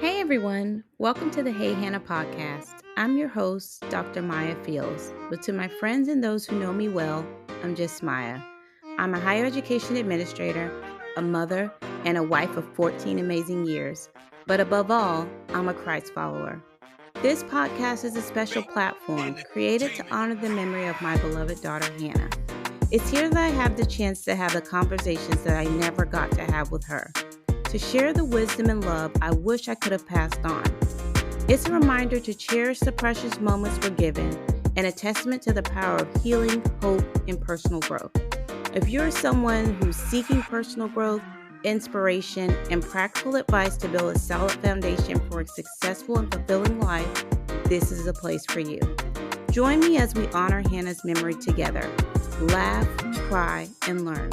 Hey everyone, welcome to the Hey Hannah podcast. I'm your host, Dr. Maya Fields, but to my friends and those who know me well, I'm just Maya. I'm a higher education administrator, a mother, and a wife of 14 amazing years. But above all, I'm a Christ follower. This podcast is a special platform created to honor the memory of my beloved daughter, Hannah. It's here that I have the chance to have the conversations that I never got to have with her, to share the wisdom and love I wish I could have passed on. It's a reminder to cherish the precious moments we're given and a testament to the power of healing, hope, and personal growth. If you're someone who's seeking personal growth, inspiration, and practical advice to build a solid foundation for a successful and fulfilling life, this is a place for you. Join me as we honor Hannah's memory together. Laugh, cry, and learn.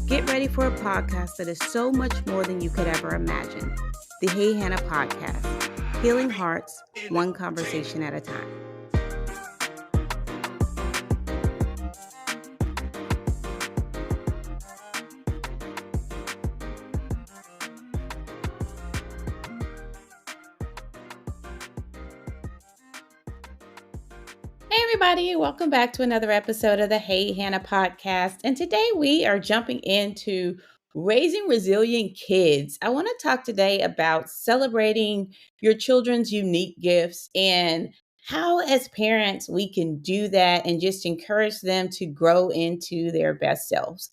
Get ready for a podcast that is so much more than you could ever imagine. The Hey Hannah podcast, healing hearts, one conversation at a time. Hey everybody, welcome back to another episode of the Hey Hannah podcast. And today we are jumping into raising resilient kids. I want to talk today about celebrating your children's unique gifts and how, as parents, we can do that and just encourage them to grow into their best selves.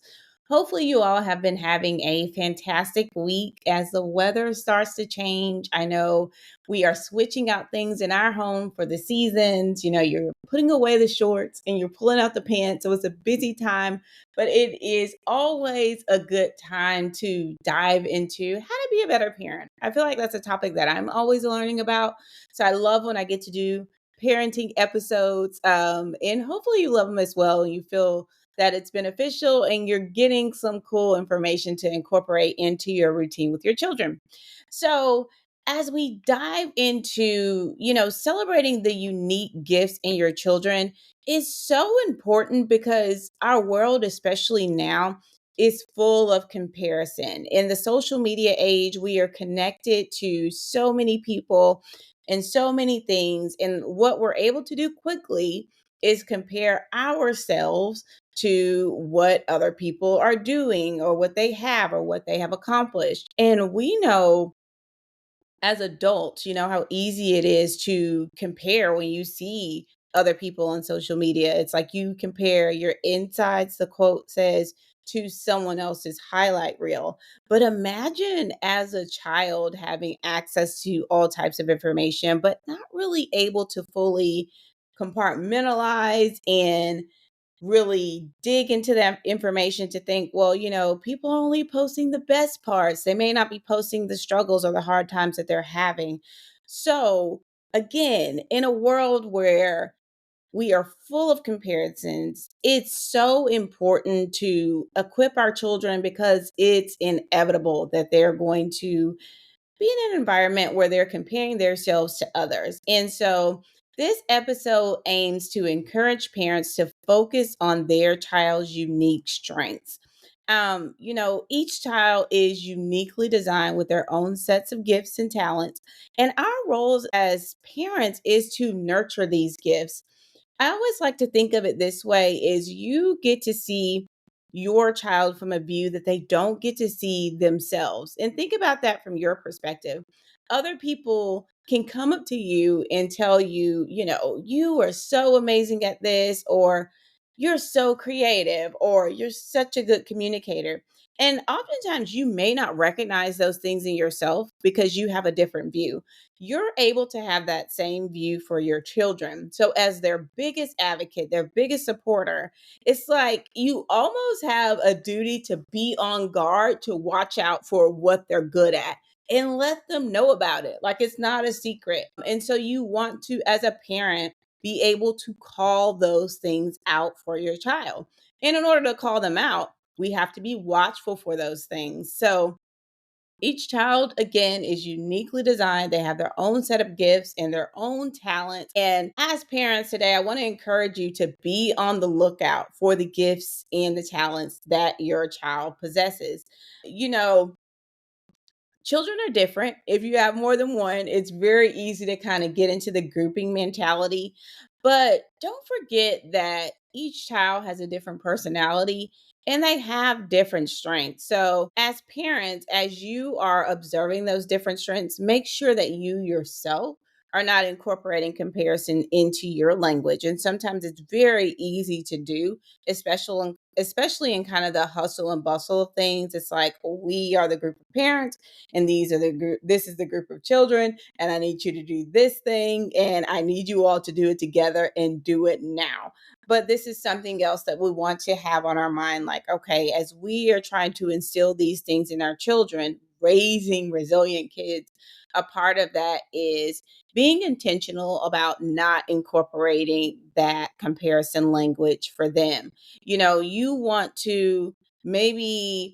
Hopefully, you all have been having a fantastic week as the weather starts to change. I know we are switching out things in our home for the seasons. You know, you're putting away the shorts and you're pulling out the pants. So it's a busy time, but it is always a good time to dive into how to be a better parent. I feel like that's a topic that I'm always learning about. So I love when I get to do parenting episodes. And hopefully you love them as well. And you feel that it's beneficial and you're getting some cool information to incorporate into your routine with your children. So, as we dive into, celebrating the unique gifts in your children is so important because our world, especially now, is full of comparison. In the social media age, we are connected to so many people and so many things. And what we're able to do quickly is compare ourselves to what other people are doing or what they have or what they have accomplished. And we know as adults, you know, how easy it is to compare when you see other people on social media. It's like you compare your insides, the quote says, to someone else's highlight reel. But imagine as a child having access to all types of information, but not really able to fully compartmentalize and really dig into that information to think, well, people are only posting the best parts. They may not be posting the struggles or the hard times that they're having. So, again, in a world where we are full of comparisons, it's so important to equip our children because it's inevitable that they're going to be in an environment where they're comparing themselves to others. And so this episode aims to encourage parents to focus on their child's unique strengths. Each child is uniquely designed with their own sets of gifts and talents. And our roles as parents is to nurture these gifts. I always like to think of it this way is you get to see your child from a view that they don't get to see themselves. And think about that from your perspective. Other people can come up to you and tell you, you are so amazing at this, or you're so creative, or you're such a good communicator. And oftentimes you may not recognize those things in yourself because you have a different view. You're able to have that same view for your children. So, as their biggest advocate, their biggest supporter, it's like you almost have a duty to be on guard to watch out for what they're good at and let them know about it. Like it's not a secret. And so, you want to, as a parent, be able to call those things out for your child. And in order to call them out, we have to be watchful for those things. So, each child, again, is uniquely designed. They have their own set of gifts and their own talents. And as parents today, I want to encourage you to be on the lookout for the gifts and the talents that your child possesses. You know, Children are different. If you have more than one, it's very easy to kind of get into the grouping mentality. But don't forget that each child has a different personality and they have different strengths. So, as parents, as you are observing those different strengths, make sure that you yourself are not incorporating comparison into your language. And sometimes it's very easy to do, especially in kind of the hustle and bustle of things. It's like we are the group of parents and these are the group this is the group of children and I need you to do this thing and I need you all to do it together and do it now. But this is something else that we want to have on our mind, like, okay, as we are trying to instill these things in our children, raising resilient kids, a part of that is being intentional about not incorporating that comparison language for them. You want to maybe,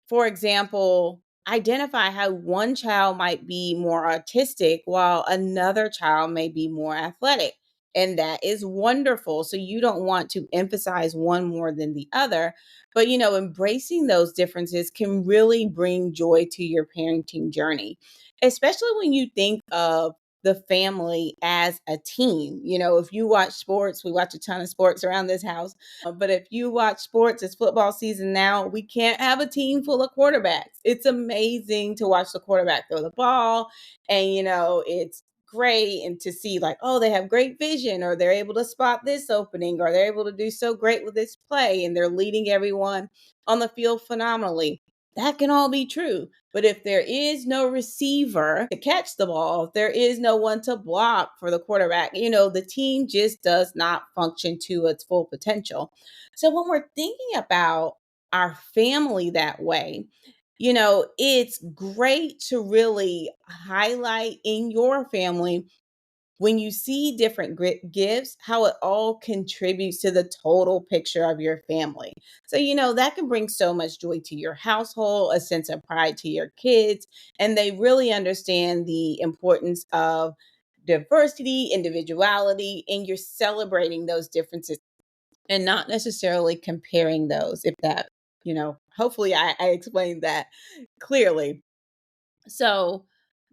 for example, identify how one child might be more autistic while another child may be more athletic. And that is wonderful. So you don't want to emphasize one more than the other. But, embracing those differences can really bring joy to your parenting journey, especially when you think of the family as a team. If you watch sports, we watch a ton of sports around this house. But if you watch sports, it's football season now. We can't have a team full of quarterbacks. It's amazing to watch the quarterback throw the ball. And, it's great and to see like, oh, they have great vision, or they're able to spot this opening, or they're able to do so great with this play, and they're leading everyone on the field phenomenally. That can all be true. But if there is no receiver to catch the ball, if there is no one to block for the quarterback, the team just does not function to its full potential. So when we're thinking about our family that way, it's great to really highlight in your family when you see different gifts, how it all contributes to the total picture of your family. So, that can bring so much joy to your household, a sense of pride to your kids, and they really understand the importance of diversity, individuality, and you're celebrating those differences and not necessarily comparing those, if that, hopefully I explained that clearly. So,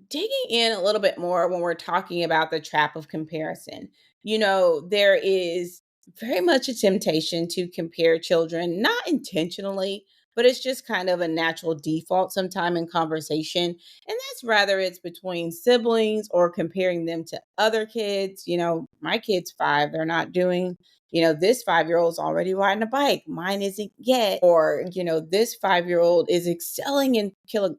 digging in a little bit more when we're talking about the trap of comparison, there is very much a temptation to compare children, not intentionally, but it's just kind of a natural default sometime in conversation. And that's rather it's between siblings or comparing them to other kids. My kid's 5, they're not doing. This 5-year-old's already riding a bike. Mine isn't yet. Or, this 5-year-old is excelling in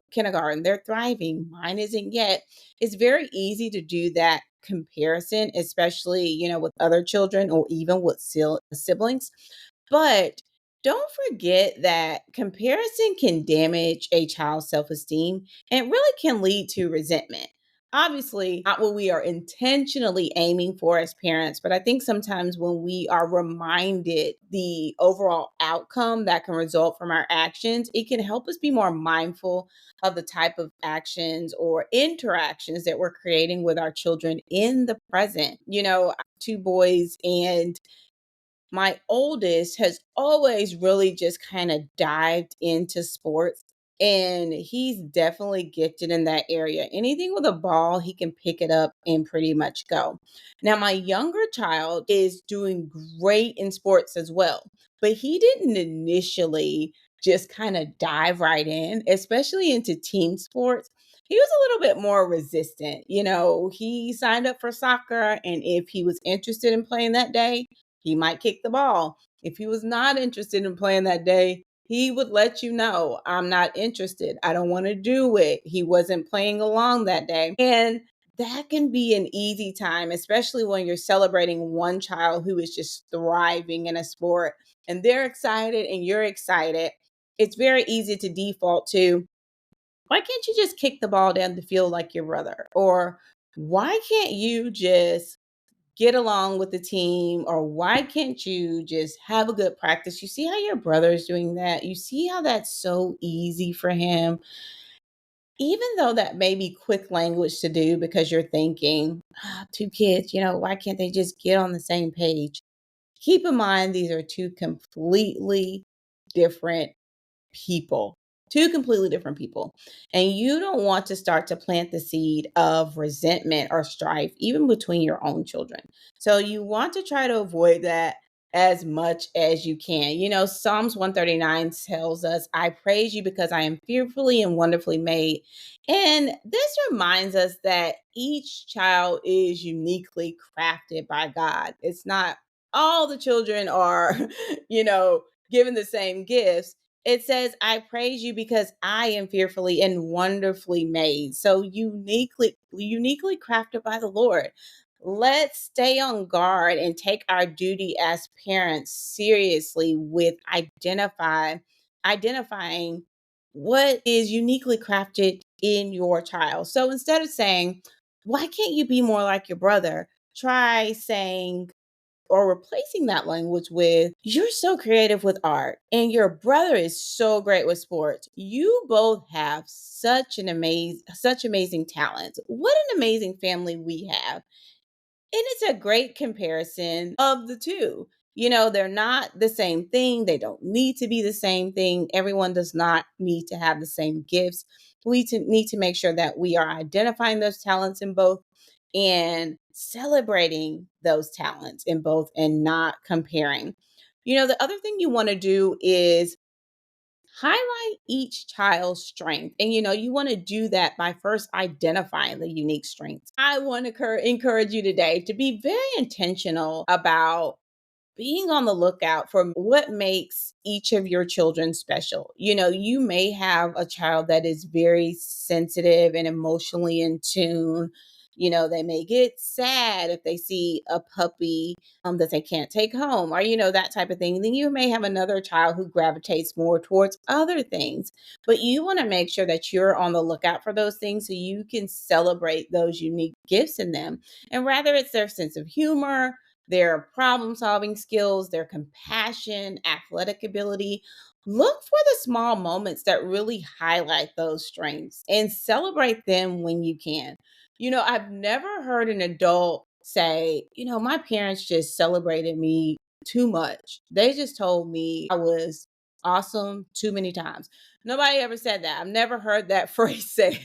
kindergarten. They're thriving. Mine isn't yet. It's very easy to do that comparison, especially, with other children or even with siblings. But don't forget that comparison can damage a child's self esteem and really can lead to resentment. Obviously, not what we are intentionally aiming for as parents, but I think sometimes when we are reminded the overall outcome that can result from our actions, it can help us be more mindful of the type of actions or interactions that we're creating with our children in the present. I have 2 boys, and my oldest has always really just kind of dived into sports, and he's definitely gifted in that area. Anything with a ball, he can pick it up and pretty much go. Now, my younger child is doing great in sports as well, but he didn't initially just kind of dive right in, especially into team sports. He was a little bit more resistant. He signed up for soccer, and if he was interested in playing that day, he might kick the ball. If he was not interested in playing that day, he would let you know, I'm not interested. I don't want to do it. He wasn't playing along that day. And that can be an easy time, especially when you're celebrating one child who is just thriving in a sport and they're excited and you're excited. It's very easy to default to, why can't you just kick the ball down the field like your brother? Or why can't you just get along with the team? Or why can't you just have a good practice? You see how your brother is doing that? You see how that's so easy for him? Even though that may be quick language to do because you're thinking, 2 kids, why can't they just get on the same page? Keep in mind, these are 2 completely different people. two completely different people. And you don't want to start to plant the seed of resentment or strife, even between your own children. So you want to try to avoid that as much as you can. Psalms 139 tells us, I praise you because I am fearfully and wonderfully made. And this reminds us that each child is uniquely crafted by God. It's not all the children are, you know, given the same gifts. It says, I praise you because I am fearfully and wonderfully made. So uniquely crafted by the Lord. Let's stay on guard and take our duty as parents seriously with identifying what is uniquely crafted in your child. So instead of saying, why can't you be more like your brother? Try saying, or replacing that language with, you're so creative with art and your brother is so great with sports. You both have such amazing talents. What an amazing family we have. And it's a great comparison of the two. They're not the same thing. They don't need to be the same thing. Everyone does not need to have the same gifts. Need to make sure that we are identifying those talents in both and celebrating those talents in both and not comparing. The other thing you want to do is highlight each child's strength. And you want to do that by first identifying the unique strengths. I want to encourage you today to be very intentional about being on the lookout for what makes each of your children special. You may have a child that is very sensitive and emotionally in tune. They may get sad if they see a puppy that they can't take home, or that type of thing. Then you may have another child who gravitates more towards other things. But you want to make sure that you're on the lookout for those things so you can celebrate those unique gifts in them. And rather it's their sense of humor, their problem solving skills, their compassion, athletic ability. Look for the small moments that really highlight those strengths and celebrate them when you can. I've never heard an adult say, my parents just celebrated me too much. They just told me I was awesome too many times. Nobody ever said that. I've never heard that phrase said.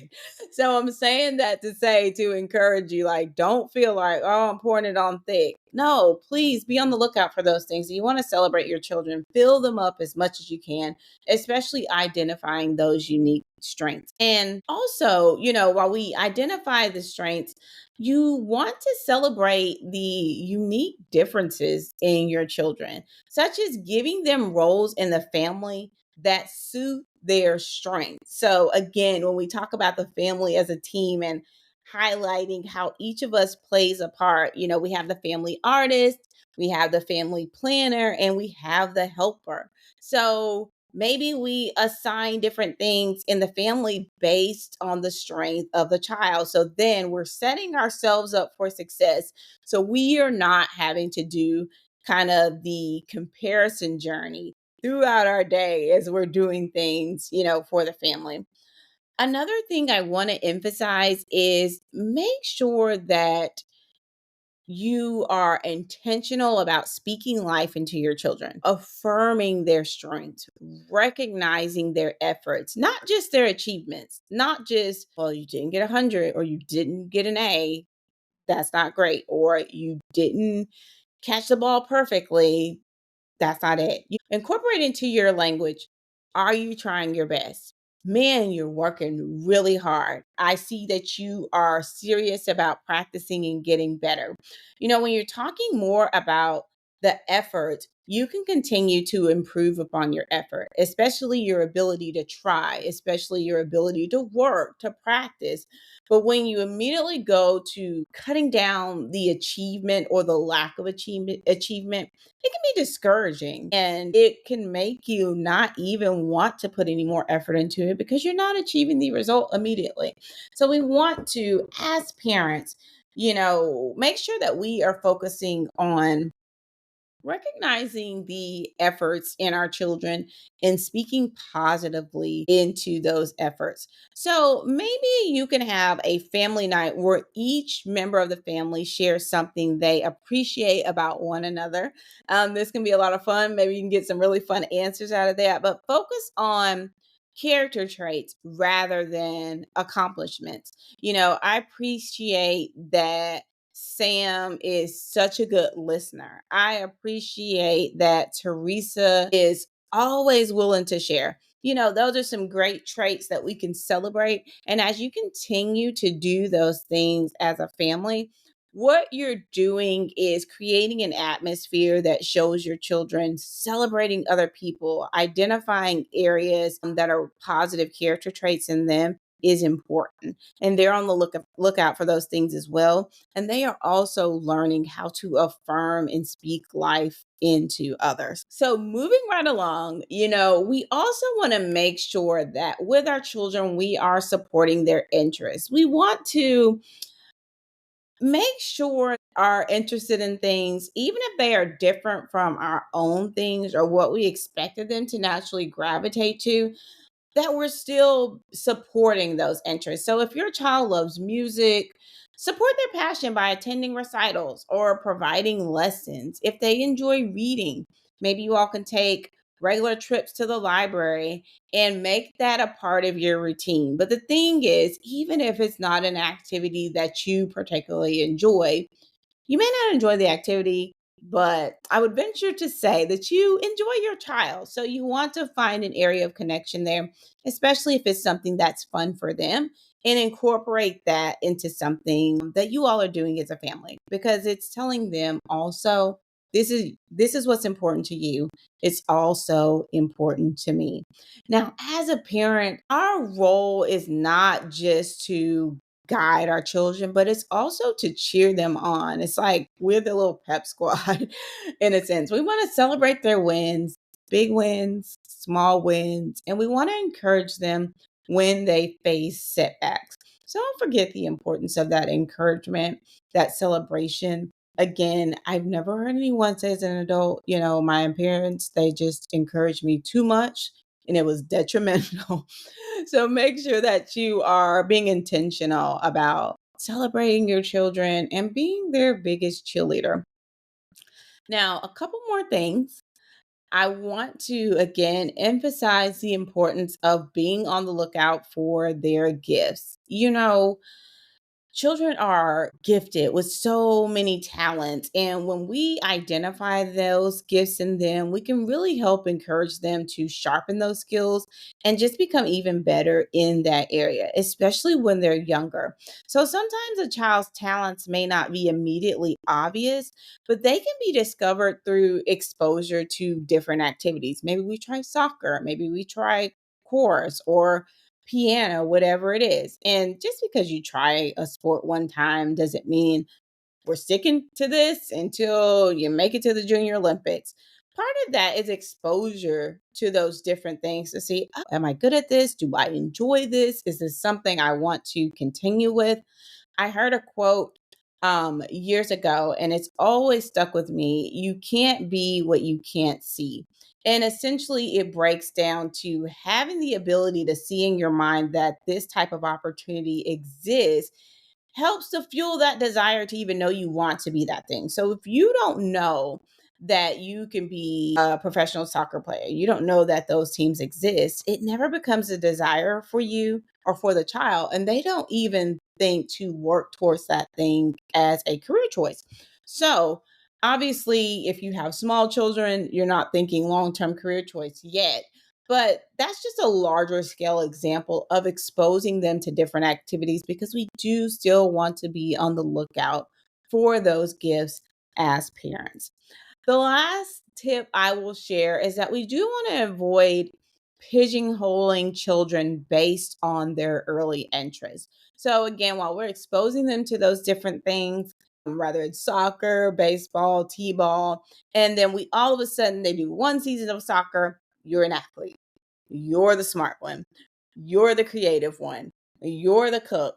So I'm saying that to say, to encourage you, like, don't feel like, oh, I'm pouring it on thick. No, please be on the lookout for those things. You want to celebrate your children, fill them up as much as you can, especially identifying those unique strengths. And also, while we identify the strengths, you want to celebrate the unique differences in your children, such as giving them roles in the family that suit their strengths. So, again, when we talk about the family as a team and highlighting how each of us plays a part, we have the family artist, we have the family planner, and we have the helper. So, maybe we assign different things in the family based on the strength of the child. So then we're setting ourselves up for success. So we are not having to do kind of the comparison journey throughout our day as we're doing things, for the family. Another thing I want to emphasize is make sure that you are intentional about speaking life into your children, affirming their strengths, recognizing their efforts, not just their achievements, not just, well, you didn't get 100 or you didn't get an A. That's not great. Or you didn't catch the ball perfectly. That's not it. Incorporate into your language. Are you trying your best? Man, you're working really hard. I see that you are serious about practicing and getting better. When you're talking more about the effort, you can continue to improve upon your effort, especially your ability to try, especially your ability to work, to practice. But when you immediately go to cutting down the achievement or the lack of achievement, it can be discouraging and it can make you not even want to put any more effort into it because you're not achieving the result immediately. So we want to, as parents, make sure that we are focusing on recognizing the efforts in our children and speaking positively into those efforts. So maybe you can have a family night where each member of the family shares something they appreciate about one another. This can be a lot of fun. Maybe you can get some really fun answers out of that, but focus on character traits rather than accomplishments. I appreciate that Sam is such a good listener. I appreciate that Teresa is always willing to share. Those are some great traits that we can celebrate. And as you continue to do those things as a family, what you're doing is creating an atmosphere that shows your children celebrating other people, identifying areas that are positive character traits in them is important. And they're on the lookout for those things as well. And they are also learning how to affirm and speak life into others. So, moving right along, we also want to make sure that with our children, we are supporting their interests. We want to make sure are interested in things, even if they are different from our own things or what we expected them to naturally gravitate to, that we're still supporting those interests. So if your child loves music, support their passion by attending recitals or providing lessons. If they enjoy reading, maybe you all can take regular trips to the library and make that a part of your routine. But the thing is, even if it's not an activity that you particularly enjoy, you may not enjoy the activity, but I would venture to say that you enjoy your child. So you want to find an area of connection there, especially if it's something that's fun for them, and incorporate that into something that you all are doing as a family, because it's telling them also this is what's important to you. It's also important to me. Now, as a parent, our role is not just to guide our children, but it's also to cheer them on. It's like we're the little pep squad in a sense. We want to celebrate their wins, big wins, small wins, and we want to encourage them when they face setbacks. So don't forget the importance of that encouragement, that celebration. Again, I've never heard anyone say as an adult, my parents, they just encouraged me too much and it was detrimental. So make sure that you are being intentional about celebrating your children and being their biggest cheerleader. Now, a couple more things. I want to again emphasize the importance of being on the lookout for their gifts. Children are gifted with so many talents. And when we identify those gifts in them, we can really help encourage them to sharpen those skills and just become even better in that area, especially when they're younger. So sometimes a child's talents may not be immediately obvious, but they can be discovered through exposure to different activities. Maybe we try soccer, maybe we try chorus or piano, whatever it is. And just because you try a sport one time doesn't mean we're sticking to this until you make it to the Junior Olympics. Part of that is exposure to those different things to see, oh, am I good at this? Do I enjoy this? Is this something I want to continue with? I heard a quote years ago, and it's always stuck with me. You can't be what you can't see. And essentially, it breaks down to having the ability to see in your mind that this type of opportunity exists helps to fuel that desire to even know you want to be that thing. So if you don't know that you can be a professional soccer player, you don't know that those teams exist, it never becomes a desire for you or for the child. And they don't even think to work towards that thing as a career choice. So obviously, if you have small children, you're not thinking long term career choice yet. But that's just a larger scale example of exposing them to different activities, because we do still want to be on the lookout for those gifts as parents. The last tip I will share is that we do want to avoid pigeonholing children based on their early interests. So, again, while we're exposing them to those different things, whether it's soccer, baseball, t ball, and then we all of a sudden they do one season of soccer, you're an athlete. You're the smart one. You're the creative one. You're the cook.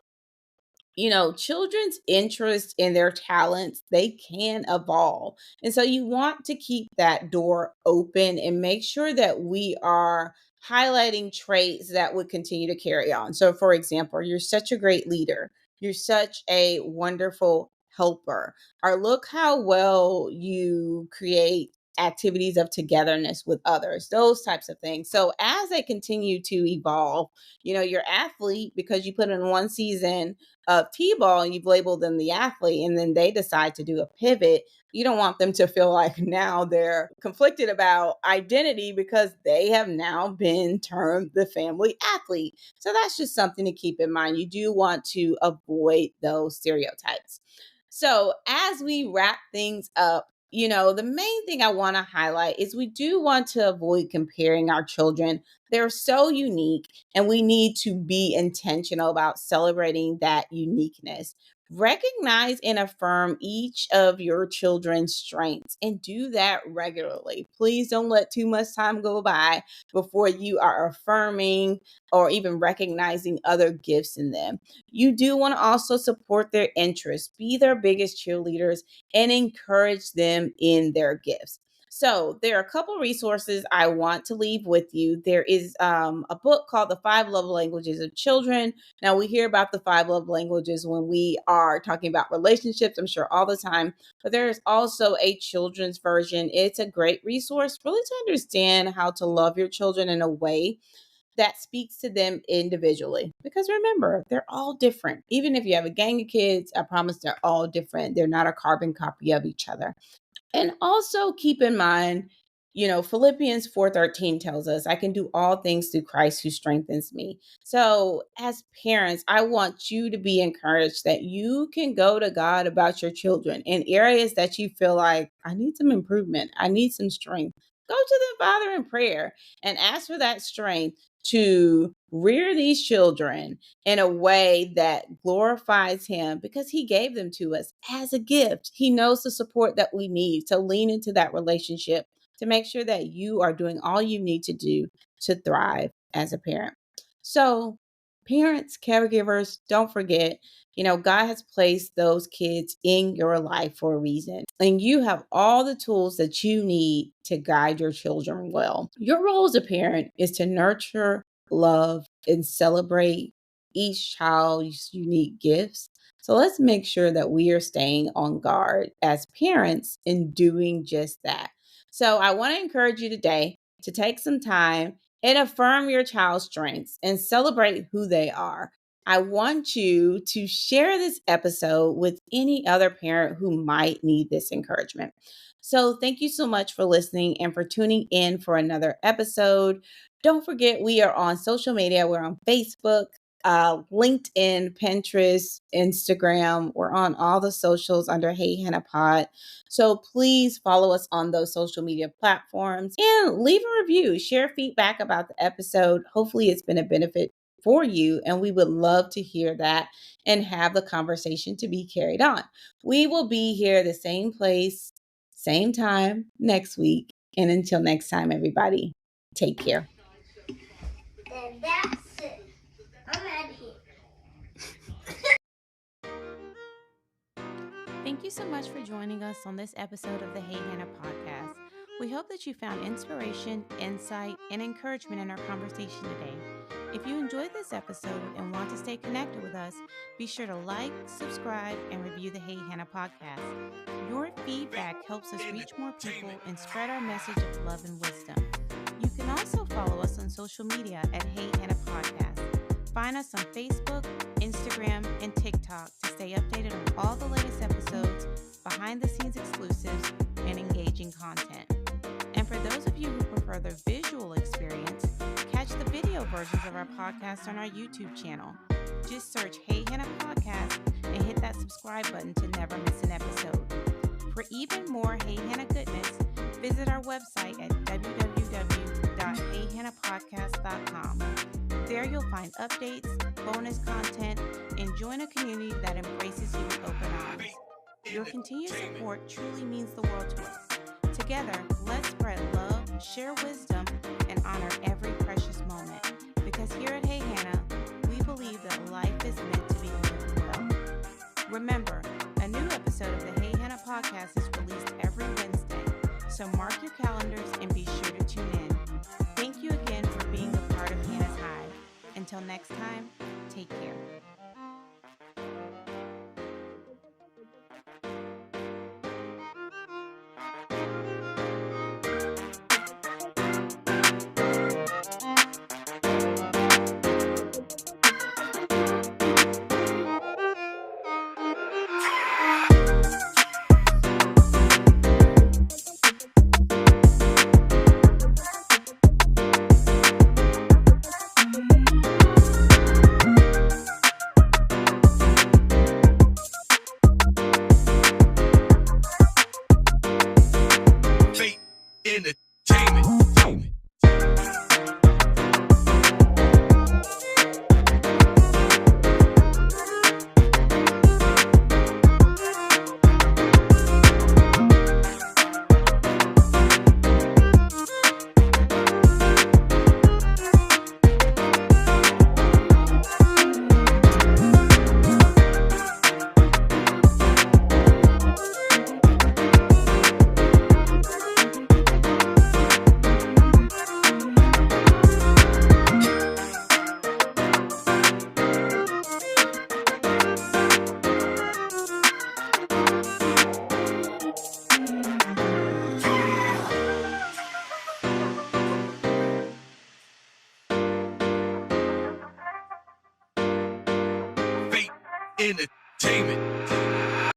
Children's interest in their talents, they can evolve. And so you want to keep that door open and make sure that we are highlighting traits that would continue to carry on. So, for example, you're such a great leader. You're such a wonderful helper. Or look how well you create activities of togetherness with others, those types of things. So as they continue to evolve, your athlete, because you put in one season of T-ball and you've labeled them the athlete, and then they decide to do a pivot, you don't want them to feel like now they're conflicted about identity because they have now been termed the family athlete. So that's just something to keep in mind. You do want to avoid those stereotypes. So as we wrap things up, the main thing I want to highlight is we do want to avoid comparing our children. They're so unique, and we need to be intentional about celebrating that uniqueness. Recognize and affirm each of your children's strengths and do that regularly. Please don't let too much time go by before you are affirming or even recognizing other gifts in them. You do want to also support their interests, be their biggest cheerleaders, and encourage them in their gifts. So there are a couple resources I want to leave with you. There is a book called The Five Love Languages of Children. Now, we hear about the five love languages when we are talking about relationships, I'm sure all the time, but there is also a children's version. It's a great resource really to understand how to love your children in a way that speaks to them individually. Because remember, they're all different. Even if you have a gang of kids, I promise they're all different. They're not a carbon copy of each other. And also keep in mind, Philippians 4:13 tells us, I can do all things through Christ who strengthens me. So as parents, I want you to be encouraged that you can go to God about your children in areas that you feel like, I need some improvement. I need some strength. Go to the Father in prayer and ask for that strength to rear these children in a way that glorifies him, because he gave them to us as a gift. He knows the support that we need to lean into that relationship to make sure that you are doing all you need to do to thrive as a parent. So, parents, caregivers, don't forget, God has placed those kids in your life for a reason. And you have all the tools that you need to guide your children well. Your role as a parent is to nurture, love, and celebrate each child's unique gifts. So let's make sure that we are staying on guard as parents in doing just that. So I want to encourage you today to take some time and affirm your child's strengths and celebrate who they are. I want you to share this episode with any other parent who might need this encouragement. So, thank you so much for listening and for tuning in for another episode. Don't forget, we are on social media. We're on Facebook, LinkedIn, Pinterest, Instagram. We're on all the socials under Hey Hannah Pod. So please follow us on those social media platforms and leave a review. Share feedback about the episode. Hopefully, it's been a benefit for you, and we would love to hear that and have the conversation to be carried on. We will be here the same place, same time next week. And until next time, everybody, take care. And that's it. I'm out of here. Thank you so much for joining us on this episode of the Hey Hannah podcast. We hope that you found inspiration, insight, and encouragement in our conversation today. If you enjoyed this episode and want to stay connected with us, be sure to like, subscribe, and review the Hey Hannah podcast. Your feedback helps us reach more people and spread our message of love and wisdom. You can also follow us on social media at Hey Hannah Podcast. Find us on Facebook, Instagram, and TikTok to stay updated on all the latest episodes, behind-the-scenes exclusives, and engaging content. And for those of you who prefer the visual experience, catch the video versions of our podcast on our YouTube channel. Just search Hey Hannah Podcast and hit that subscribe button to never miss an episode. For even more Hey Hannah goodness, visit our website at www.heyhannahpodcast.com. There you'll find updates, bonus content, and join a community that embraces you with open arms. Your continued support truly means the world to us. Together, let's spread love, share wisdom, and honor every precious moment. Because here at Hey Hannah, we believe that life is meant to be lived well. Remember, a new episode of the Hey Hannah podcast is released every Wednesday, so mark your calendars and be sure to tune in. Thank you again for being a part of Hannah's Hive. Until next time, take care. entertainment.